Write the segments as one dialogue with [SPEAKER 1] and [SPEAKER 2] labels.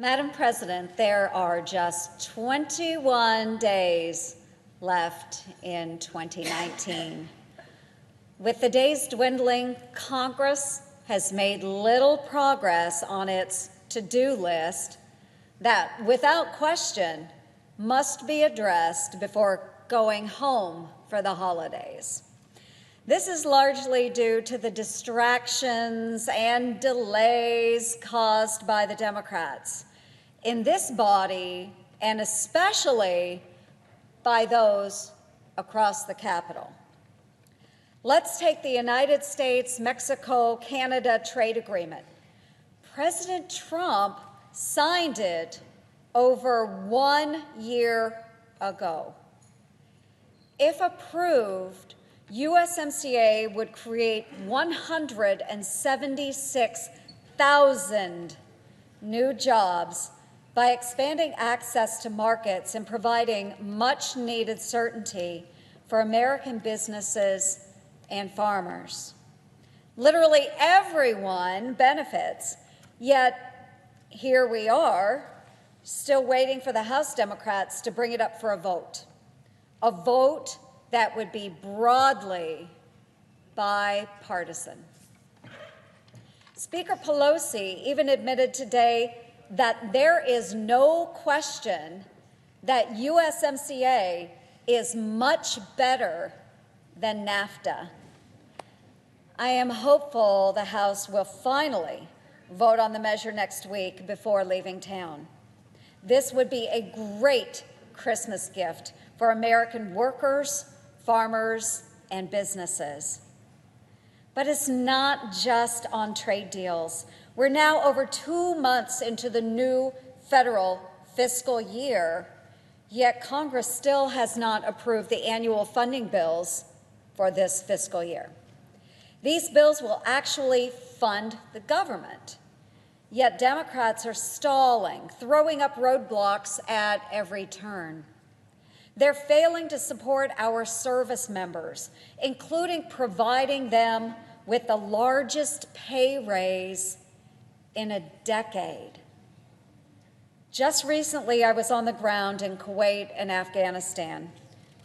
[SPEAKER 1] Madam President, there are just 21 days left in 2019. With the days dwindling, Congress has made little progress on its to-do list that, without question, must be addressed before going home for the holidays. This is largely due to the distractions and delays caused by the Democrats in this body, and especially by those across the Capitol. Let's take the United States-Mexico-Canada trade agreement. President Trump signed it over 1 year ago. If approved, USMCA would create 176,000 new jobs by expanding access to markets and providing much-needed certainty for American businesses and farmers. Literally everyone benefits, yet here we are, still waiting for the House Democrats to bring it up for a vote that would be broadly bipartisan. Speaker Pelosi even admitted today that there is no question that USMCA is much better than NAFTA. I am hopeful the House will finally vote on the measure next week before leaving town. This would be a great Christmas gift for American workers, farmers, and businesses. But it's not just on trade deals. We're now over 2 months into the new federal fiscal year, yet Congress still has not approved the annual funding bills for this fiscal year. These bills will actually fund the government, yet Democrats are stalling, throwing up roadblocks at every turn. They're failing to support our service members, including providing them with the largest pay raise in a decade. Just recently, I was on the ground in Kuwait and Afghanistan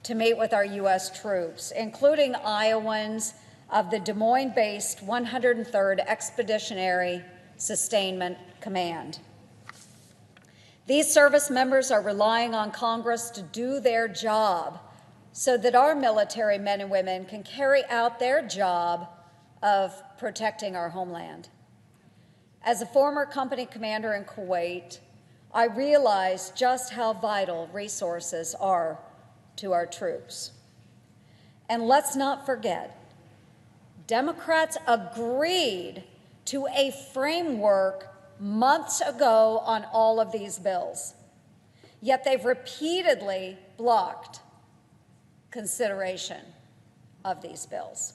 [SPEAKER 1] to meet with our U.S. troops, including Iowans of the Des Moines-based 103rd Expeditionary Sustainment Command. These service members are relying on Congress to do their job so that our military men and women can carry out their job of protecting our homeland. As a former company commander in Kuwait, I realize just how vital resources are to our troops. And let's not forget, Democrats agreed to a framework months ago on all of these bills, yet they've repeatedly blocked consideration of these bills.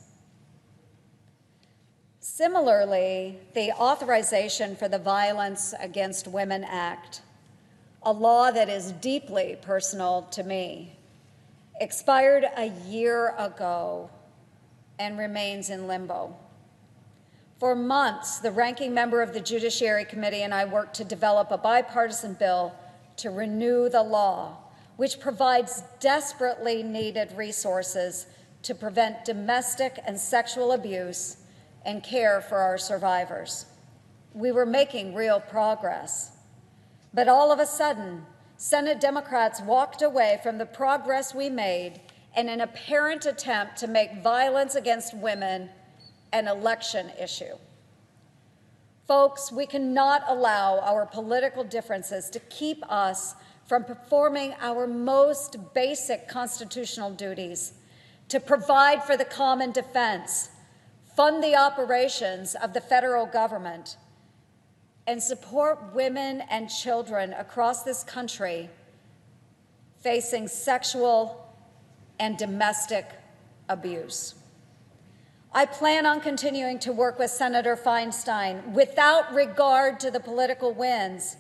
[SPEAKER 1] Similarly, the Authorization for the Violence Against Women Act, a law that is deeply personal to me, expired a year ago and remains in limbo. For months, the ranking member of the Judiciary Committee and I worked to develop a bipartisan bill to renew the law, which provides desperately needed resources to prevent domestic and sexual abuse and care for our survivors. We were making real progress. But all of a sudden, Senate Democrats walked away from the progress we made in an apparent attempt to make violence against women an election issue. Folks, we cannot allow our political differences to keep us from performing our most basic constitutional duties to provide for the common defense, fund the operations of the federal government, and support women and children across this country facing sexual and domestic abuse. I plan on continuing to work with Senator Feinstein without regard to the political winds,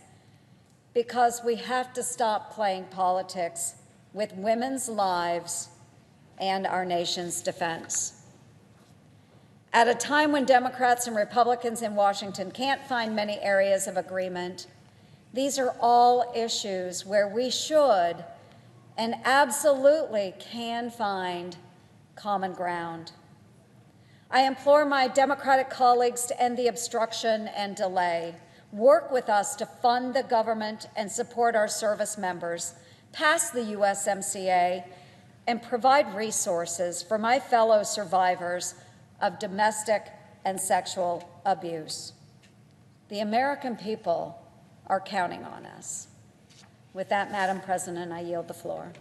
[SPEAKER 1] because we have to stop playing politics with women's lives and our nation's defense. At a time when Democrats and Republicans in Washington can't find many areas of agreement, These are all issues where we should and absolutely can find common ground. I implore my Democratic colleagues to end the obstruction and delay, work with us to fund the government and support our service members, pass the USMCA, and provide resources for my fellow survivors of domestic and sexual abuse. The American people are counting on us. With that, Madam President, I yield the floor.